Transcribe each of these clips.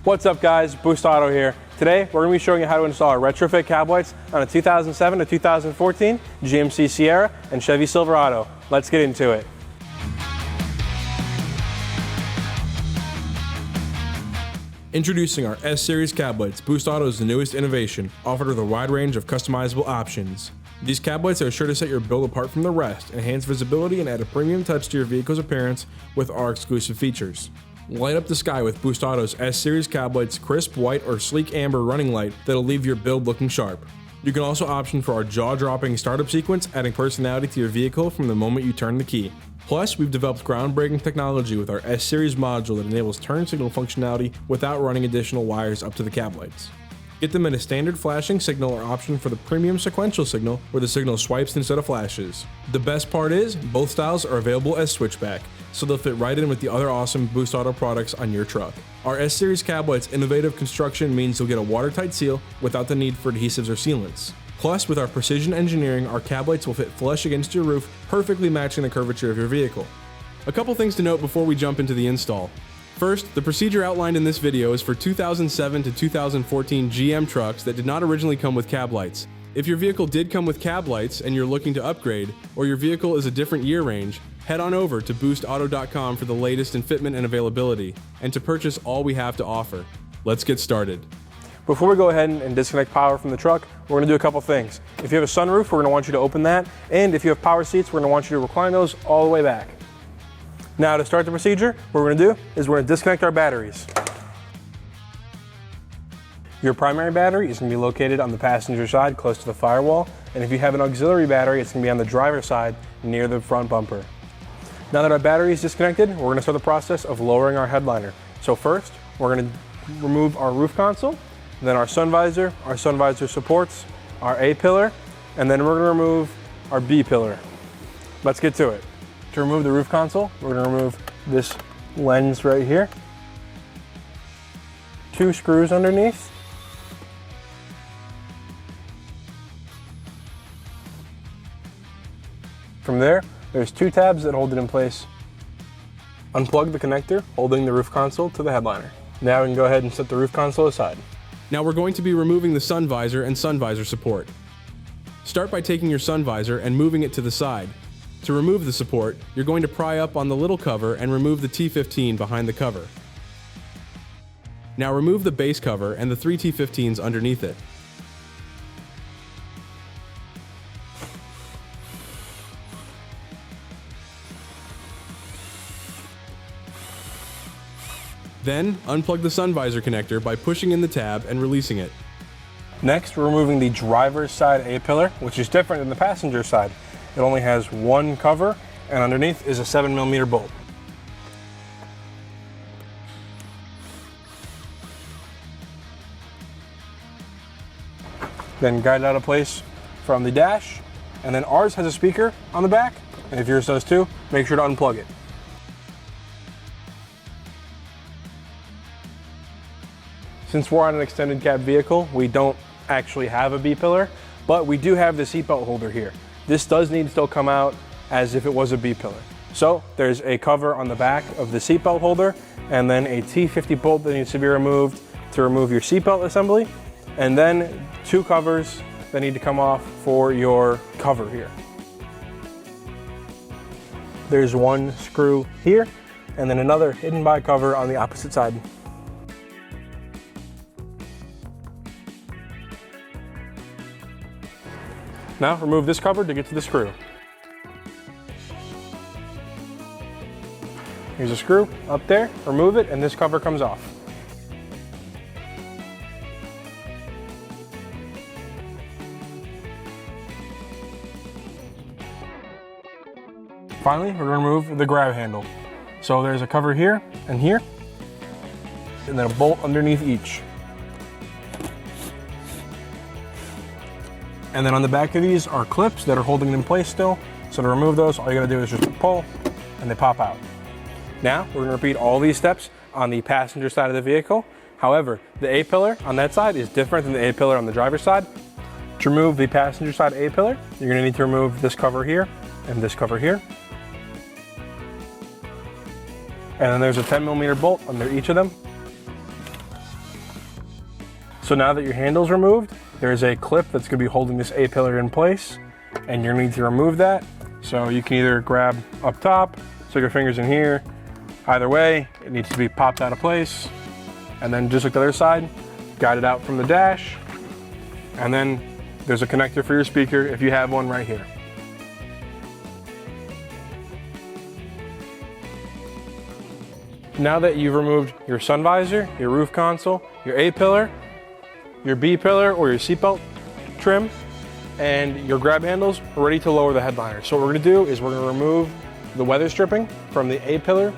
What's up guys, Boost Auto here. Today we're going to be showing you how to install our retrofit cab lights on a 2007 to 2014 GMC Sierra and Chevy Silverado. Let's get into it. Introducing our S-Series Cab Lights, Boost Auto's the newest innovation, offered with a wide range of customizable options. These cab lights are sure to set your build apart from the rest, enhance visibility, and add a premium touch to your vehicle's appearance with our exclusive features. Light up the sky with Boost Auto's S-Series Cab Lights crisp white or sleek amber running light that'll leave your build looking sharp. You can also option for our jaw-dropping startup sequence, adding personality to your vehicle from the moment you turn the key. Plus, we've developed groundbreaking technology with our S-Series module that enables turn signal functionality without running additional wires up to the cab lights. Get them in a standard flashing signal or option for the premium sequential signal where the signal swipes instead of flashes. The best part is, both styles are available as switchback, so they'll fit right in with the other awesome Boost Auto products on your truck. Our S-Series Cab Lights innovative construction means you'll get a watertight seal without the need for adhesives or sealants. Plus, with our precision engineering, our cab lights will fit flush against your roof, perfectly matching the curvature of your vehicle. A couple things to note before we jump into the install. First, the procedure outlined in this video is for 2007 to 2014 GM trucks that did not originally come with cab lights. If your vehicle did come with cab lights and you're looking to upgrade, or your vehicle is a different year range, head on over to boostauto.com for the latest in fitment and availability, and to purchase all we have to offer. Let's get started. Before we go ahead and disconnect power from the truck, we're going to do a couple things. If you have a sunroof, we're going to want you to open that, and if you have power seats, we're going to want you to recline those all the way back. Now to start the procedure, what we're going to do is we're going to disconnect our batteries. Your primary battery is going to be located on the passenger side close to the firewall, and if you have an auxiliary battery, it's going to be on the driver's side near the front bumper. Now that our battery is disconnected, we're going to start the process of lowering our headliner. So first, we're going to remove our roof console, then our sun visor supports, our A pillar, and then we're going to remove our B pillar. Let's get to it. To remove the roof console, we're going to remove this lens right here. 2 screws underneath. From there, there's 2 tabs that hold it in place. Unplug the connector holding the roof console to the headliner. Now we can go ahead and set the roof console aside. Now we're going to be removing the sun visor and sun visor support. Start by taking your sun visor and moving it to the side. To remove the support, you're going to pry up on the little cover and remove the T15 behind the cover. Now remove the base cover and the 3 T15s underneath it. Then, unplug the sun visor connector by pushing in the tab and releasing it. Next, we're removing the driver's side A pillar, which is different than the passenger side. It only has 1 cover, and underneath is a 7mm bolt. Then guide it out of place from the dash, and then ours has a speaker on the back, and if yours does too, make sure to unplug it. Since we're on an extended cab vehicle, we don't actually have a B pillar, but we do have the seatbelt holder here. This does need to still come out as if it was a B pillar. So there's a cover on the back of the seatbelt holder, and then a T50 bolt that needs to be removed to remove your seatbelt assembly, and then 2 covers that need to come off for your cover here. There's 1 screw here, and then another hidden by cover on the opposite side. Now remove this cover to get to the screw. Here's a screw up there, remove it, and this cover comes off. Finally, we're going to remove the grab handle. So there's a cover here, and then a bolt underneath each. And then on the back of these are clips that are holding it in place still. So to remove those, all you gotta do is just pull and they pop out. Now, we're gonna repeat all these steps on the passenger side of the vehicle. However, the A pillar on that side is different than the A pillar on the driver's side. To remove the passenger side A pillar, you're gonna need to remove this cover here and this cover here. And then there's a 10mm bolt under each of them. So now that your handle's removed, there's a clip that's gonna be holding this A-pillar in place, and you're gonna need to remove that. So you can either grab up top, stick your fingers in here. Either way, it needs to be popped out of place. And then just like the other side, guide it out from the dash. And then there's a connector for your speaker if you have one right here. Now that you've removed your sun visor, your roof console, your A-pillar, your B-pillar or your seatbelt trim, and your grab handles, we're ready to lower the headliner. So what we're gonna do is we're gonna remove the weather stripping from the A-pillar.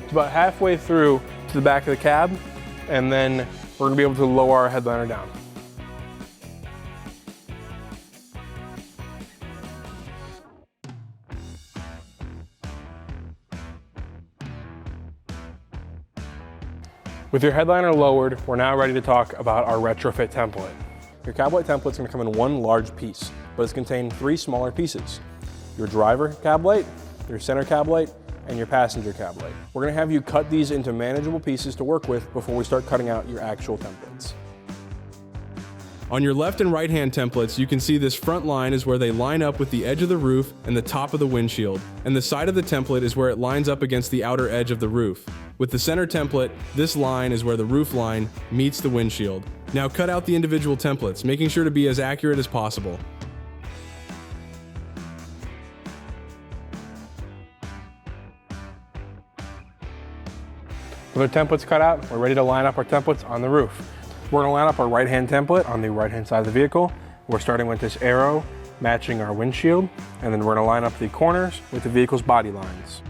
It's about halfway through to the back of the cab, and then we're gonna be able to lower our headliner down. With your headliner lowered, we're now ready to talk about our retrofit template. Your cab light template's gonna come in one large piece, but it's contained 3 smaller pieces. Your driver cab light, your center cab light, and your passenger cab light. We're gonna have you cut these into manageable pieces to work with before we start cutting out your actual templates. On your left and right hand templates, you can see this front line is where they line up with the edge of the roof and the top of the windshield, and the side of the template is where it lines up against the outer edge of the roof. With the center template, this line is where the roof line meets the windshield. Now cut out the individual templates, making sure to be as accurate as possible. With our templates cut out, we're ready to line up our templates on the roof. We're gonna line up our right-hand template on the right-hand side of the vehicle. We're starting with this arrow matching our windshield, and then we're gonna line up the corners with the vehicle's body lines.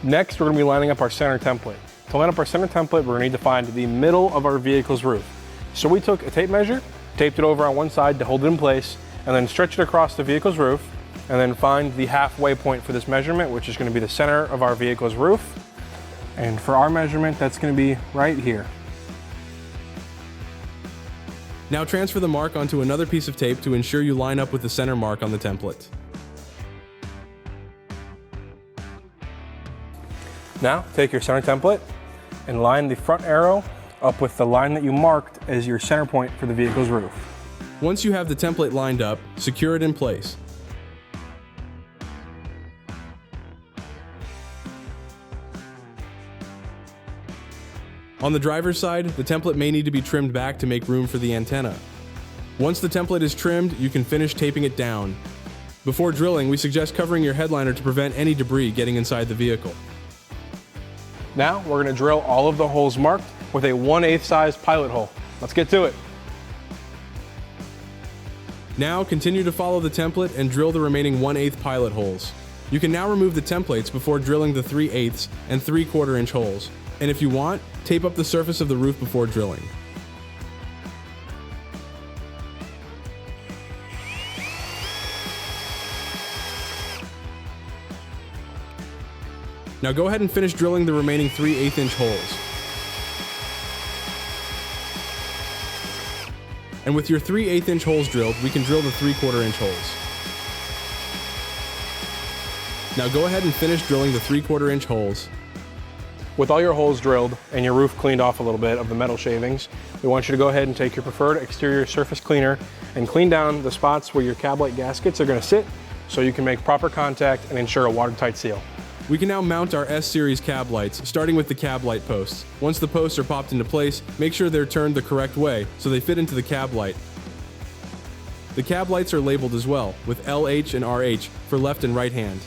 Next, we're gonna be lining up our center template. To line up our center template, we're gonna need to find the middle of our vehicle's roof. So we took a tape measure, taped it over on one side to hold it in place, and then stretch it across the vehicle's roof, and then find the halfway point for this measurement, which is gonna be the center of our vehicle's roof. And for our measurement, that's gonna be right here. Now transfer the mark onto another piece of tape to ensure you line up with the center mark on the template. Now, take your center template and line the front arrow up with the line that you marked as your center point for the vehicle's roof. Once you have the template lined up, secure it in place. On the driver's side, the template may need to be trimmed back to make room for the antenna. Once the template is trimmed, you can finish taping it down. Before drilling, we suggest covering your headliner to prevent any debris getting inside the vehicle. Now, we're gonna drill all of the holes marked with a 1/8 size pilot hole. Let's get to it. Now, continue to follow the template and drill the remaining 1/8 pilot holes. You can now remove the templates before drilling the 3/8 and 3/4 inch holes. And if you want, tape up the surface of the roof before drilling. Now go ahead and finish drilling the remaining 3/8 inch holes. And with your 3/8 inch holes drilled, we can drill the 3/4 inch holes. Now go ahead and finish drilling the 3/4 inch holes. With all your holes drilled and your roof cleaned off a little bit of the metal shavings, we want you to go ahead and take your preferred exterior surface cleaner and clean down the spots where your cab light gaskets are gonna sit so you can make proper contact and ensure a watertight seal. We can now mount our S-Series cab lights, starting with the cab light posts. Once the posts are popped into place, make sure they're turned the correct way so they fit into the cab light. The cab lights are labeled as well, with LH and RH for left and right hand.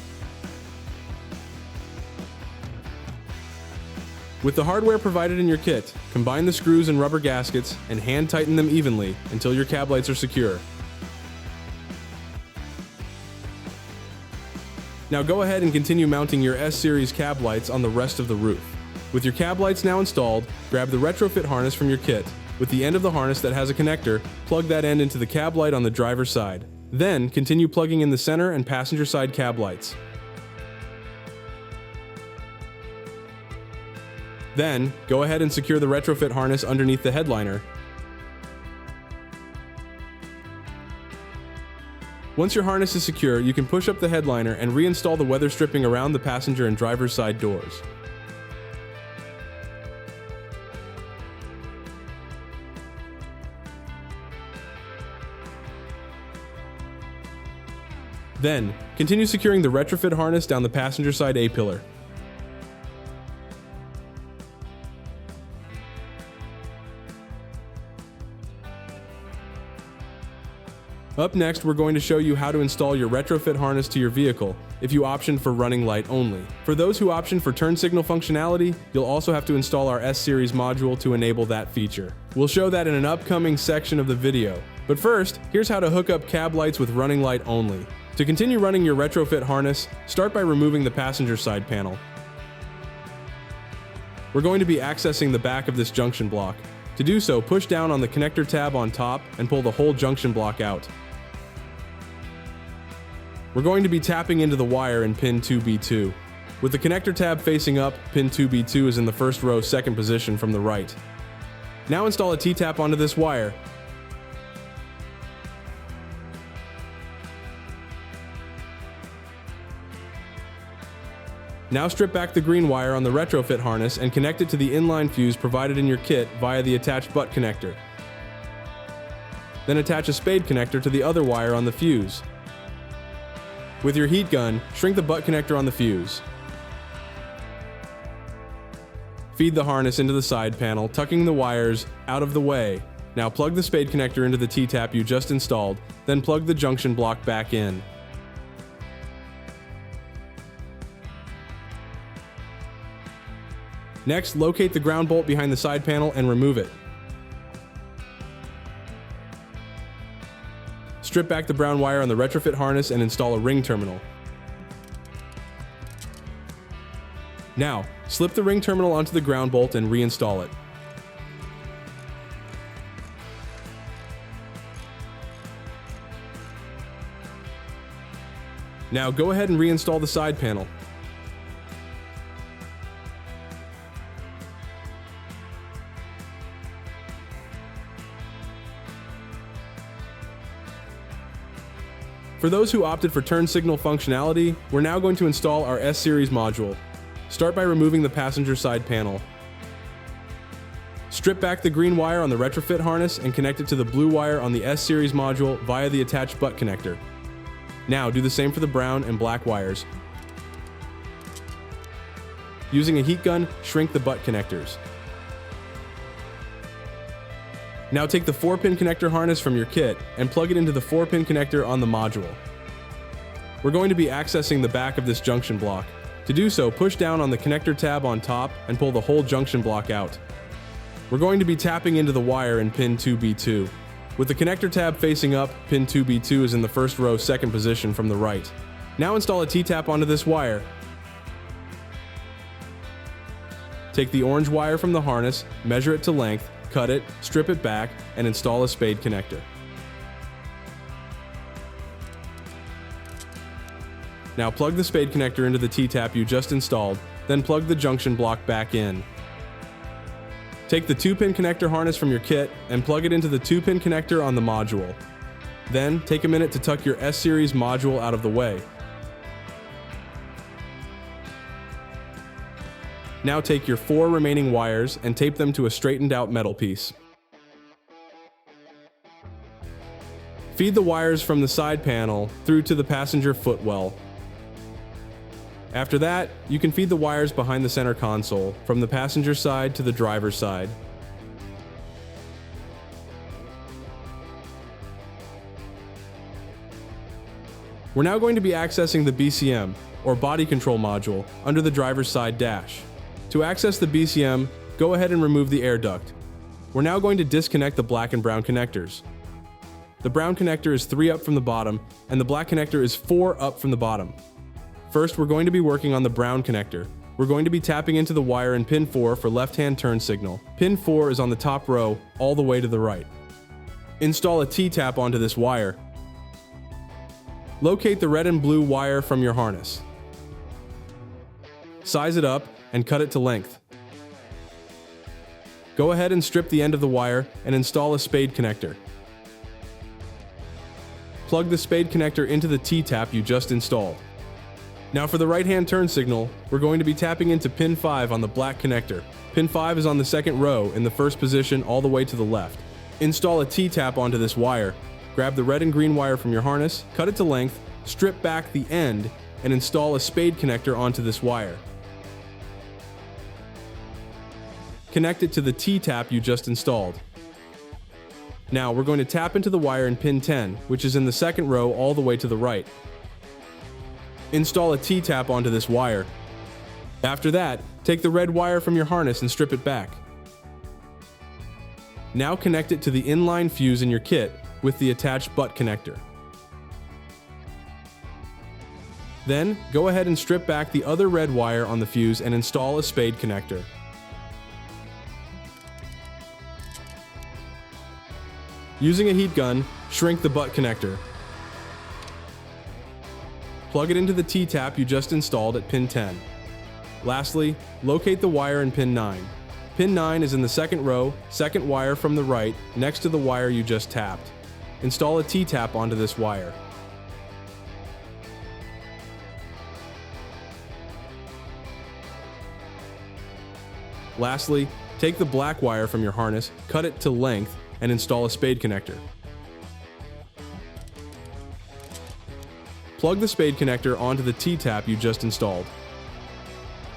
With the hardware provided in your kit, combine the screws and rubber gaskets and hand tighten them evenly until your cab lights are secure. Now go ahead and continue mounting your S-Series cab lights on the rest of the roof. With your cab lights now installed, grab the retrofit harness from your kit. With the end of the harness that has a connector, plug that end into the cab light on the driver's side. Then continue plugging in the center and passenger side cab lights. Then, go ahead and secure the retrofit harness underneath the headliner. Once your harness is secure, you can push up the headliner and reinstall the weather stripping around the passenger and driver's side doors. Then, continue securing the retrofit harness down the passenger side A-pillar. Up next, we're going to show you how to install your retrofit harness to your vehicle if you option for running light only. For those who option for turn signal functionality, you'll also have to install our S-Series module to enable that feature. We'll show that in an upcoming section of the video. But first, here's how to hook up cab lights with running light only. To continue running your retrofit harness, start by removing the passenger side panel. We're going to be accessing the back of this junction block. To do so, push down on the connector tab on top and pull the whole junction block out. We're going to be tapping into the wire in pin 2B2. With the connector tab facing up, pin 2B2 is in the first row, second position from the right. Now install a T-tap onto this wire. Now strip back the green wire on the retrofit harness and connect it to the inline fuse provided in your kit via the attached butt connector. Then attach a spade connector to the other wire on the fuse. With your heat gun, shrink the butt connector on the fuse. Feed the harness into the side panel, tucking the wires out of the way. Now plug the spade connector into the T-tap you just installed, then plug the junction block back in. Next, locate the ground bolt behind the side panel and remove it. Strip back the brown wire on the retrofit harness and install a ring terminal. Now, slip the ring terminal onto the ground bolt and reinstall it. Now go ahead and reinstall the side panel. For those who opted for turn signal functionality, we're now going to install our S-Series module. Start by removing the passenger side panel. Strip back the green wire on the retrofit harness and connect it to the blue wire on the S-Series module via the attached butt connector. Now do the same for the brown and black wires. Using a heat gun, shrink the butt connectors. Now take the 4-pin connector harness from your kit and plug it into the 4-pin connector on the module. We're going to be accessing the back of this junction block. To do so, push down on the connector tab on top and pull the whole junction block out. We're going to be tapping into the wire in pin 2B2. With the connector tab facing up, pin 2B2 is in the first row, second position from the right. Now install a T-tap onto this wire. Take the orange wire from the harness, measure it to length, cut it, strip it back, and install a spade connector. Now plug the spade connector into the T-tap you just installed, then plug the junction block back in. Take the 2-pin connector harness from your kit and plug it into the 2-pin connector on the module. Then take a minute to tuck your S-Series module out of the way. Now take your 4 remaining wires and tape them to a straightened out metal piece. Feed the wires from the side panel through to the passenger footwell. After that, you can feed the wires behind the center console, from the passenger side to the driver's side. We're now going to be accessing the BCM, or body control module, under the driver's side dash. To access the BCM, go ahead and remove the air duct. We're now going to disconnect the black and brown connectors. The brown connector is 3 up from the bottom, and the black connector is 4 up from the bottom. First, we're going to be working on the brown connector. We're going to be tapping into the wire in pin 4 for left-hand turn signal. Pin 4 is on the top row, all the way to the right. Install a T-tap onto this wire. Locate the red and blue wire from your harness. Size it up and cut it to length. Go ahead and strip the end of the wire and install a spade connector. plug the spade connector into the T-tap you just installed. Now for the right-hand turn signal, we're going to be tapping into pin 5 on the black connector. Pin 5 is on the second row in the first position all the way to the left. Install a T-tap onto this wire. Grab the red and green wire from your harness, cut it to length, strip back the end, and install a spade connector onto this wire. Connect it to the T-tap you just installed. Now we're going to tap into the wire in pin 10, which is in the second row all the way to the right. Install a T-tap onto this wire. After that, take the red wire from your harness and strip it back. Now connect it to the inline fuse in your kit with the attached butt connector. Then, go ahead and strip back the other red wire on the fuse and install a spade connector. Using a heat gun, shrink the butt connector. Plug it into the T-tap you just installed at pin 10. Lastly, locate the wire in pin 9. Pin 9 is in the second row, second wire from the right, next to the wire you just tapped. Install a T-tap onto this wire. Lastly, take the black wire from your harness, cut it to length, and install a spade connector. Plug the spade connector onto the T-tap you just installed.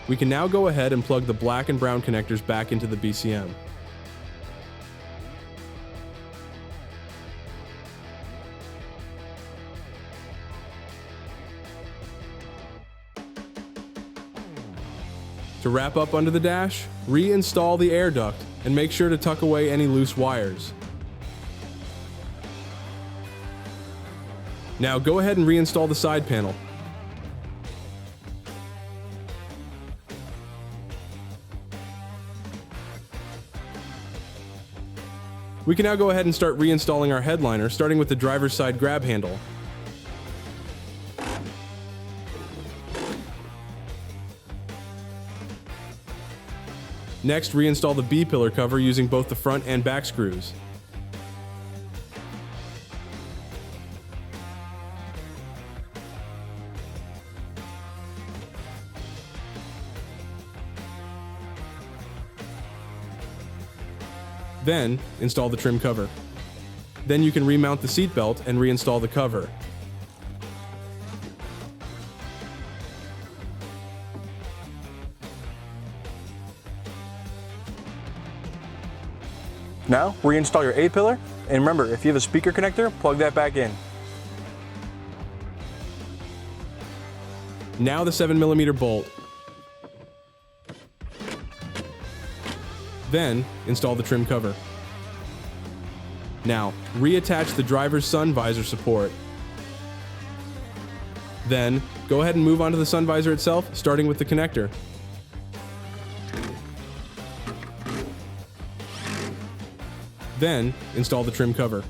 We can now go ahead and plug the black and brown connectors back into the BCM. To wrap up under the dash, reinstall the air duct and make sure to tuck away any loose wires. Now go ahead and reinstall the side panel. We can now go ahead and start reinstalling our headliner, starting with the driver's side grab handle. Next, reinstall the B-pillar cover using both the front and back screws. Then, install the trim cover. Then you can remount the seat belt and reinstall the cover. Now, reinstall your A-pillar, and remember, if you have a speaker connector, plug that back in. Now the 7mm bolt. Then, install the trim cover. Now, reattach the driver's sun visor support. Then, go ahead and move on to the sun visor itself, starting with the connector. Then, install the trim cover.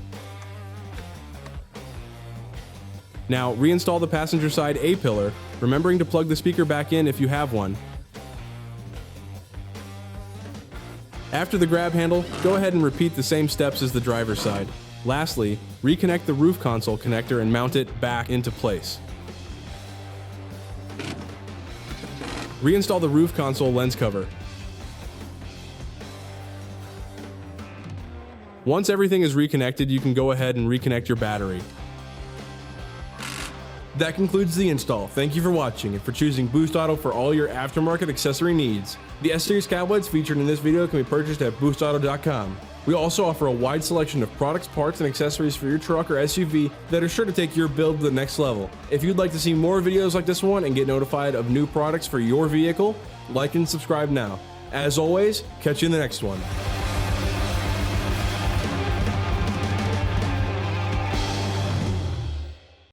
Now, reinstall the passenger side A-pillar, remembering to plug the speaker back in if you have one. After the grab handle, go ahead and repeat the same steps as the driver's side. Lastly, reconnect the roof console connector and mount it back into place. Reinstall the roof console lens cover. Once everything is reconnected, you can go ahead and reconnect your battery. That concludes the install. Thank you for watching and for choosing Boost Auto for all your aftermarket accessory needs. The S-Series Cab Lights featured in this video can be purchased at boostauto.com. We also offer a wide selection of products, parts, and accessories for your truck or SUV that are sure to take your build to the next level. If you'd like to see more videos like this one and get notified of new products for your vehicle, like and subscribe now. As always, catch you in the next one.